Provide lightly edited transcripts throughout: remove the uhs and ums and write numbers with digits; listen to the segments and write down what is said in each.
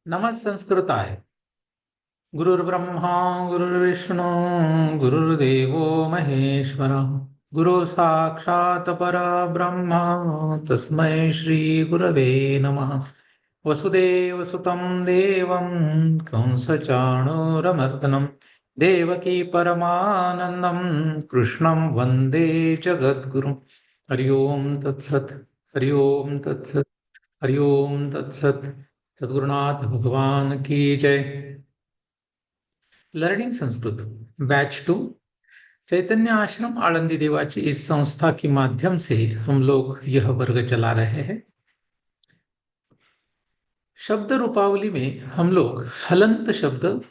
नमः संस्कृताय। गुरुर्ब्रह्मा गुरुर्विष्णु गुरुर्देवो महेश्वरः। गुरु साक्षात् परब्रह्म तस्मै श्री गुरवे नमः। वसुदेवसुतं देवं कंसचाणूरमर्दनं देवकी परमानन्दं कृष्णं वन्दे जगद्गुरुं। हरि ओम तत्सत्। हरि ओम तत्सत्। हरि ओम तत्सत्। सद्गुरुनाथ भगवान की जय। लर्निंग संस्कृत बैच 2, चैतन्य आश्रम आळंदी देवाची इस संस्था के माध्यम से हम लोग यह वर्ग चला रहे हैं। शब्द रूपावली में हम लोग हलंत शब्द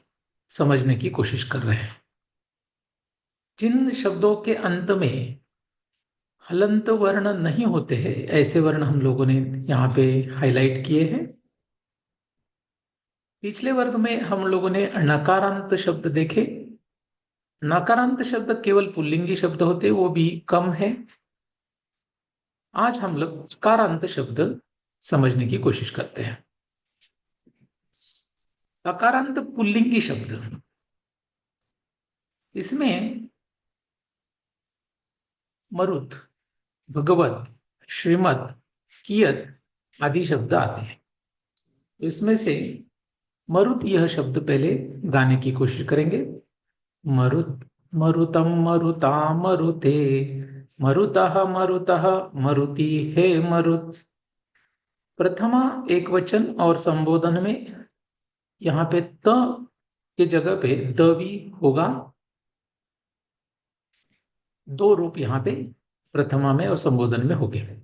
समझने की कोशिश कर रहे हैं। जिन शब्दों के अंत में हलंत वर्ण नहीं होते हैं, ऐसे वर्ण हम लोगों ने यहाँ पे हाईलाइट किए हैं। पिछले वर्ग में हम लोगों ने नकारांत शब्द देखे। नकारांत शब्द केवल पुल्लिंगी शब्द होते, वो भी कम है। आज हम लोग सकारांत शब्द समझने की कोशिश करते हैं। सकारांत पुल्लिंगी शब्द, इसमें मरुत, भगवत, श्रीमत, कियत आदि शब्द आते हैं। इसमें से मरुत यह शब्द पहले गाने की कोशिश करेंगे। मरुत मरुतम मरुता मरुते, मरुतः मरुतः मरुति हे मरुत। प्रथमा एक वचन और संबोधन में यहाँ पे त के जगह पे द भी होगा। दो रूप यहाँ पे प्रथमा में और संबोधन में हो गए।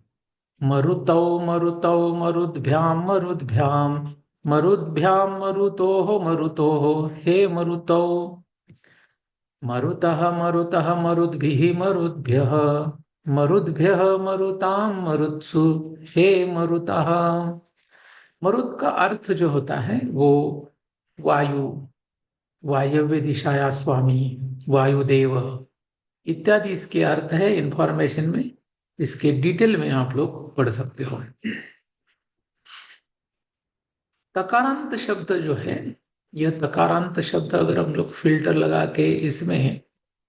मरुतौ मरुतौ मरुद्भ्याम मरुद्भ्याम, मरुद्भ्याम मरुतोः हे मरुतौ। मरुतः मरुतः मरुद्भिः मरुद्भ्यः, मरुद्भ्यः मरुतां मरुत्सु हे मरुतः। मरुत का अर्थ जो होता है वो वायु, वायव्य दिशाया स्वामी, वायुदेव इत्यादि इसके अर्थ है। इंफॉर्मेशन में इसके डिटेल में आप लोग पढ़ सकते हो। तकारांत शब्द जो है, यह तकारांत शब्द अगर हम लोग फिल्टर लगा के इसमें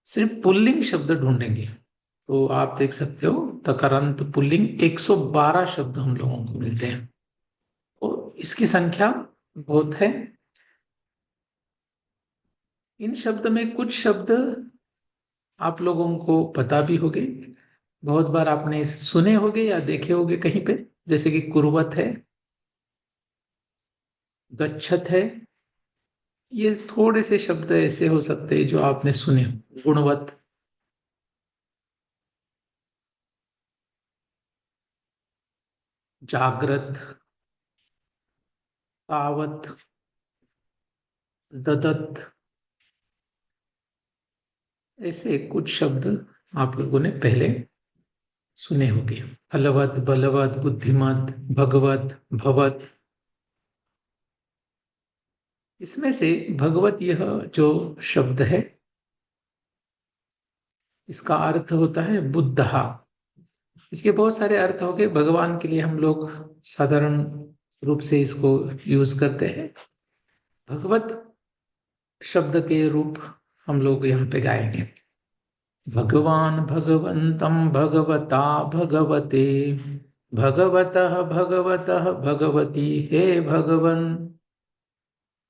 सिर्फ पुल्लिंग शब्द ढूंढेंगे तो आप देख सकते हो तकारांत पुल्लिंग 112 शब्द हम लोगों को मिलते हैं। तो इसकी संख्या बहुत है। इन शब्द में कुछ शब्द आप लोगों को पता भी होंगे, बहुत बार आपने सुने होंगे या देखे होंगे कहीं पे, जैसे कि कुर्वत है, गच्छत है। ये थोड़े से शब्द ऐसे हो सकते हैं जो आपने सुने हो। गुणवत, जागृत, तावत, ददत, ऐसे कुछ शब्द आप लोगों ने पहले सुने होंगे। फलवत, बलवत, बुद्धिमत, भगवत, भवत। इसमें से भगवत यह जो शब्द है, इसका अर्थ होता है बुद्धहा। इसके बहुत सारे अर्थ हो गए। भगवान के लिए हम लोग साधारण रूप से इसको यूज करते हैं। भगवत शब्द के रूप हम लोग यहाँ पे गाएंगे। भगवान भगवंतं भगवता भगवते, भगवतः भगवतः भगवती हे भगवन।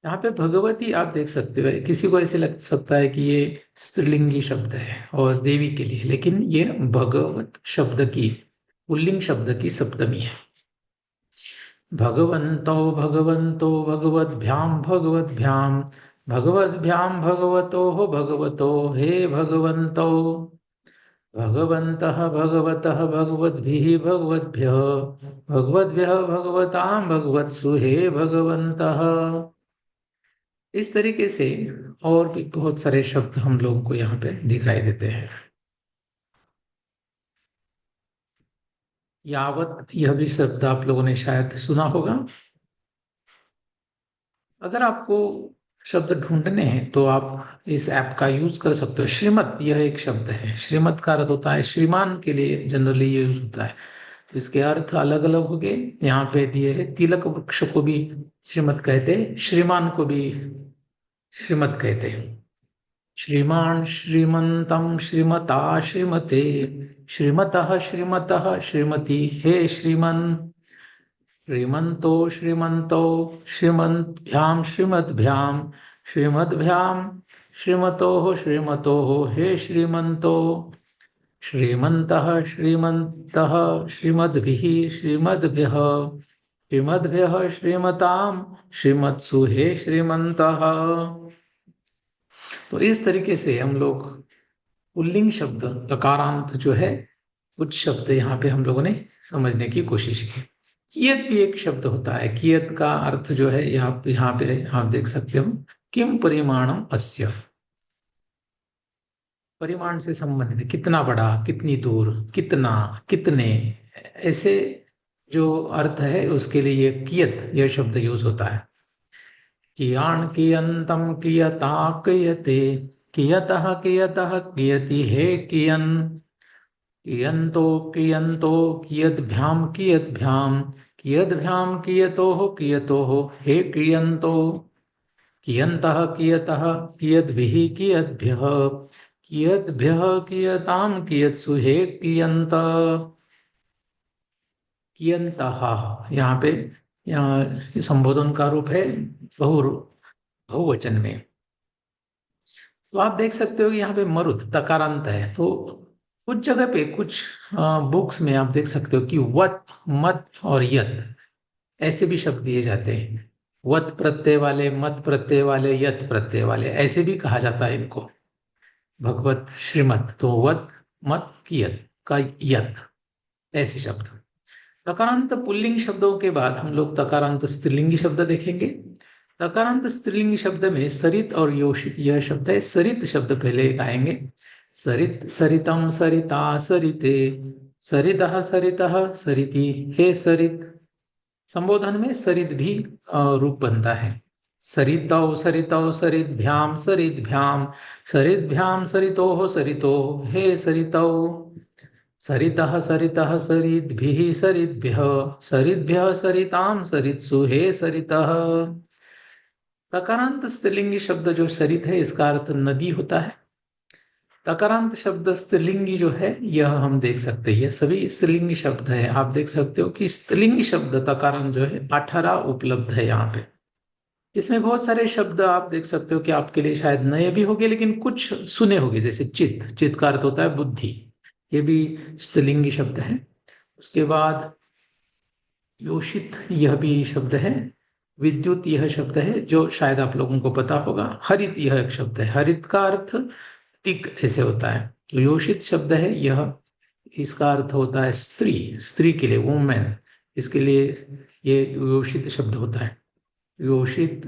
यहाँ पे भगवती आप देख सकते हो, किसी को ऐसे लग सकता है कि ये स्त्रीलिंगी शब्द है और देवी के लिए, लेकिन ये भगवत शब्द की, पुल्लिंग शब्द की सप्तमी है। भगवन्तो भगवन्तो भगवद्भ्याम भगवद्भ्याम, भगवद्भ्याम भगवतो भगवतो हे भगवन्तो। भगवन्तः भगवतः भगवद्भिः भगवद्भ्यः, भगवद्भ्यः भगवतां भगवत्सु हे भगवन्तः। इस तरीके से और भी बहुत सारे शब्द हम लोगों को यहाँ पे दिखाई देते हैं। यावत, यह भी शब्द आप लोगों ने शायद सुना होगा। अगर आपको शब्द ढूंढने हैं तो आप इस ऐप का यूज कर सकते हो। श्रीमत यह एक शब्द है। श्रीमत का अर्थ होता है श्रीमान के लिए जनरली यूज होता है। इसके अर्थ अलग अलग हो गए। यहाँ पे दिए है, तिलक वृक्ष को भी श्रीमत कहते हैं, श्रीमान को भी श्रीमत कहते हैं। श्रीमान श्रीमंतम श्रीमता श्रीमते, श्रीमतः श्रीमतः श्रीमती, हे श्रीमन। श्रीमंतो श्रीमंतो श्रीमद्भ्याम श्रीमद्भ्याम, श्रीमद्भ्याम श्रीमतो श्रीमतो, हे श्रीमंतो। श्रीमन्तः श्रीमन्तः श्रीमद्भिः श्रीमद्भ्यः, श्रीमद्भ्यः श्रीमतां श्रीमत्सु, हे श्रीमन्तः। तो इस तरीके से हम लोग पुल्लिंग शब्द तकारांत जो है कुछ शब्द यहाँ पे हम लोगों ने समझने की कोशिश की। कियत भी एक शब्द होता है। कियत का अर्थ जो है यहाँ पे आप देख सकते हो, किम परिमाणम अस्य, परिमाण से संबंधित, कितना बड़ा, कितनी दूर, कितना, कितने, ऐसे जो अर्थ है उसके लिए ये कियत यह शब्द यूज होता है। कियान कियंतम कियता कियते, कियतः कियतः कियति, हे कियन। कियंतो कियंतो कियद्भ्याम कियद्भ्याम, कियद्भ्याम कियतोः कियतोः, हे कियंतो। कियन्तः कियतः कियद्भिः कियद्भ्यः, कियद्भ्यः कियतां कियत्सु, हे कियन्त। कियन्तः यहाँ पे यहाँ संबोधन का रूप है बहुवचन में। तो आप देख सकते हो कि यहाँ पे मरुत तकारांत है। तो कुछ जगह पे कुछ बुक्स में आप देख सकते हो कि वत, मत और यत ऐसे भी शब्द दिए जाते हैं। वत प्रत्यय वाले, मत प्रत्यय वाले, यत प्रत्यय वाले, ऐसे भी कहा जाता है इनको। भगवत श्रीमत, तो वत मत कियत का यत, ऐसे शब्द। तकारांत पुल्लिंग शब्दों के बाद हम लोग तकारांत स्त्रीलिंगी शब्द देखेंगे। तकारांत स्त्रीलिंगी शब्द में सरित और योषित यह शब्द है। सरित शब्द पहले आएंगे। सरित, सरितम सरिता सरिते, सरितः सरितः सरिति, हे सरित। संबोधन में सरित भी रूप बनता है। सरितौ सरितौ सरिद्भ्याम सरिद्भ्याम, सरिद्भ्याम सरितोः सरितोः, हे सरितौ। सरितः सरितः सरिद्भिः सरिद्भ्यः, सरिद्भ्यः सरितां सरित्सु, हे सरितः। तकारांत स्त्रीलिंगी शब्द जो सरित है इसका अर्थ नदी होता है। तकारांत शब्द स्त्रीलिंगी जो है यह हम देख सकते हैं, सभी स्त्रीलिंगी शब्द है। आप देख सकते हो कि स्त्रीलिंगी शब्द तकारांत जो है 18 उपलब्ध है यहाँ पे। इसमें बहुत सारे शब्द आप देख सकते हो कि आपके लिए शायद नए भी होंगे, लेकिन कुछ सुने होंगे। जैसे चित्त, चित्त का अर्थ होता है बुद्धि, ये भी स्त्रीलिंगी शब्द है। उसके बाद योषित यह भी शब्द है। विद्युत यह शब्द है जो शायद आप लोगों को पता होगा। हरित यह एक शब्द है। हरित का अर्थ तिक ऐसे होता है। तो योषित शब्द है यह, इसका अर्थ होता है स्त्री, स्त्री के लिए, वुमेन, इसके लिए ये योषित शब्द होता है। योषित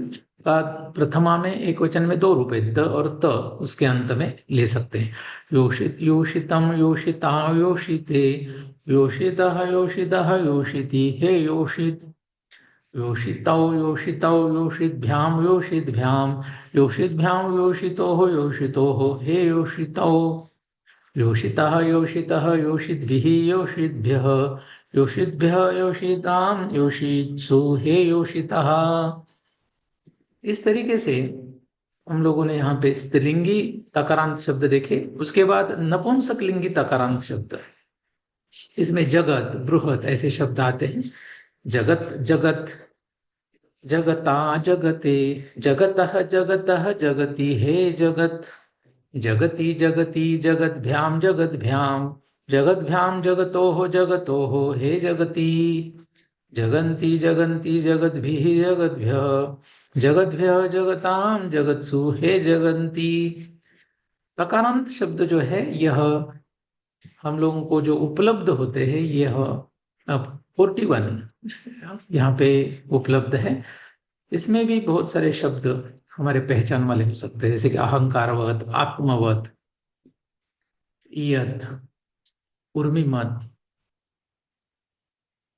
का प्रथमा में एक वचन में 2 रूप है, द और त उसके अंत में ले सकते हैं। योषित, योषितम, योषिता, योषिते, योषितः योषितः योषिति, हे योषित। योषितौ योषितौ योषिद्भ्याम योषिद्भ्याम, योषिद्भ्याम योषितोः योषितोः, हे योषितौ। योषितः योषितः योषिद्भिः योषिद्भ्यः, योषिद्भ्यः योषितां योषित्सु, हे योषितः। इस तरीके से हम लोगों ने यहाँ पे स्त्रीलिंगी तकारांत शब्द देखे। उसके बाद नपुंसकलिंगी तकारांत शब्द, इसमें जगत, बृहत ऐसे शब्द आते हैं। जगत, जगत, जगता जगते, जगतः जगतः जगति, हे जगत। जगति जगति जगद्भ्याम जगद्भ्याम, जगद्भ्याम जगतोः जगतोः, हे जगति। जगन्ति जगन्ति जगद्भिः जगद्भ्यः, जगद्भ्यः जगतां जगत्सु, हे जगन्ति। तकारांत शब्द जो है यह हम लोगों को जो उपलब्ध होते हैं, यह 41 यहाँ पे उपलब्ध है। इसमें भी बहुत सारे शब्द हमारे पहचान वाले हो सकते हैं, जैसे कि अहंकारवत, आत्मवत, इयत, उर्मिमत,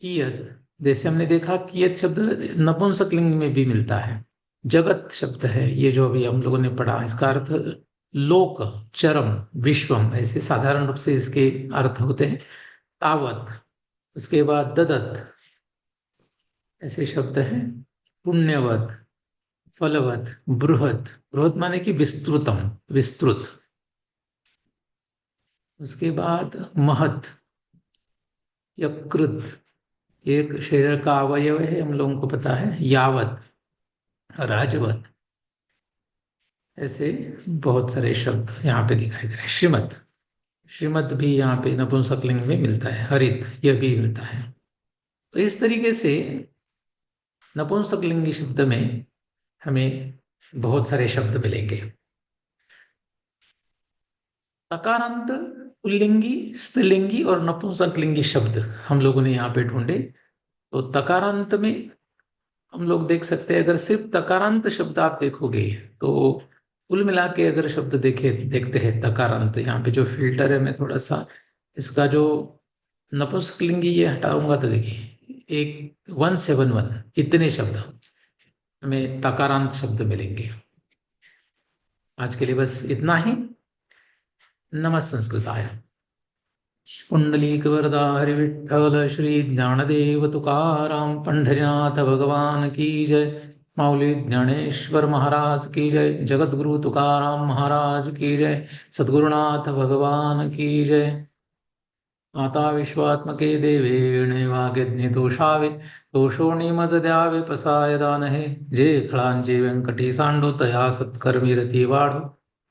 कियत। जैसे हमने देखा कियत शब्द नपुंसकलिंग में भी मिलता है। जगत शब्द है ये जो अभी हम लोगों ने पढ़ा, इसका अर्थ लोक, चरम, विश्वम, ऐसे साधारण रूप से इसके अर्थ होते हैं। तावत, उसके बाद ददत, ऐसे शब्द हैं। पुण्यवत, फलवत, बृहत, बृहत माने कि विस्तृतम, विस्तृत। उसके बाद महत, यकृत, एक शरीर का अवयव है, हम लोगों को पता है। यावत, राजवत, ऐसे बहुत सारे शब्द यहाँ पे दिखाई दे रहे हैं। श्रीमत, श्रीमत भी यहाँ पे नपुंसकलिंग में मिलता है। हरित, यह भी मिलता है। तो इस तरीके से नपुंसकलिंगी शब्द में हमें बहुत सारे शब्द मिलेंगे। तकारांत पुल्लिंगी, स्त्रीलिंगी और नपुंसकलिंगी शब्द हम लोगों ने यहाँ पे ढूंढे। तो तकारांत में हम लोग देख सकते हैं, अगर सिर्फ तकारांत शब्द आप देखोगे तो कुल मिला के अगर शब्द देखते हैं तकारांत, यहाँ पे जो फिल्टर है मैं थोड़ा सा इसका जो नपुंसकलिंगी ये हटाऊंगा तो देखिए, एक 171 इतने शब्द हमें तकारांत शब्द मिलेंगे। आज के लिए बस इतना ही। नमः संस्कृताय। पुंडलीक वरदा हरि विठ्ठल श्री ज्ञानदेव तुकाराम पंढरीनाथ भगवान की जय। माऊली ज्ञानेश्वर महाराज की जय। जगत गुरु तुकाराम महाराज की जय। सद्गुरुनाथ भगवान की जय। माता विश्वात्मके देवे वाग्यज्ञ दोषावे दोषो निमजद्यावे प्रसायदानहे जे खळांचे व्यंकटी सांडो तया सत्कर्मी रती वाढो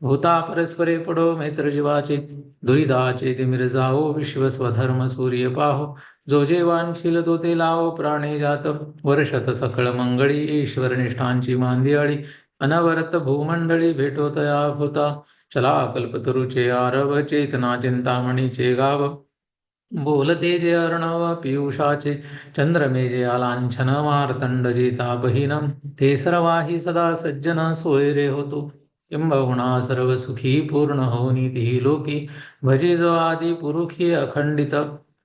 भूता परस्परे पडो मैत्र जीवाचे दुरिदाचे तिमिर जाओ विश्व स्वधर्म सूर्य पाहो जो जे वांशील तो ते लावो प्राणे जात वर्षत सकळ मंगळी ईश्वर निष्ठांची मांदियाळी अनवरत भूमंडळी भेटो तया भूता चला कल्पतरुचे आरव चेतना चिंतामणीचे गाव बोलते जे अर्णव पियुषाचे चंद्रमे जे आलांछन मार्तंड जेता बहिनम ते सर्वाही सदा सज्जन सोयरे होतो किंबहुना सर्व सुखी पूर्ण हो नीती लोकी भजे जो आदि पुरुषी अखंडित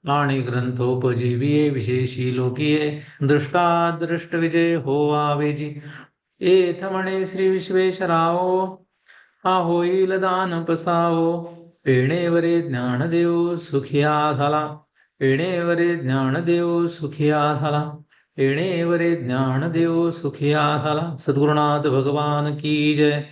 आणि ग्रंथोपजीविये विशेषी लोकीये दृष्टादृष्ट विजय हो आवेजी एथ म्हणे श्री विश्वेश्वराओ हा होईल दान पसावो पेणेवरे ज्ञानदेव सुखिया झाला पेणेवरे ज्ञानदेव सुखिया झाला पेणेवरे ज्ञानदेव सुखिया झाला। सद्गुरुनाथ भगवान की जय।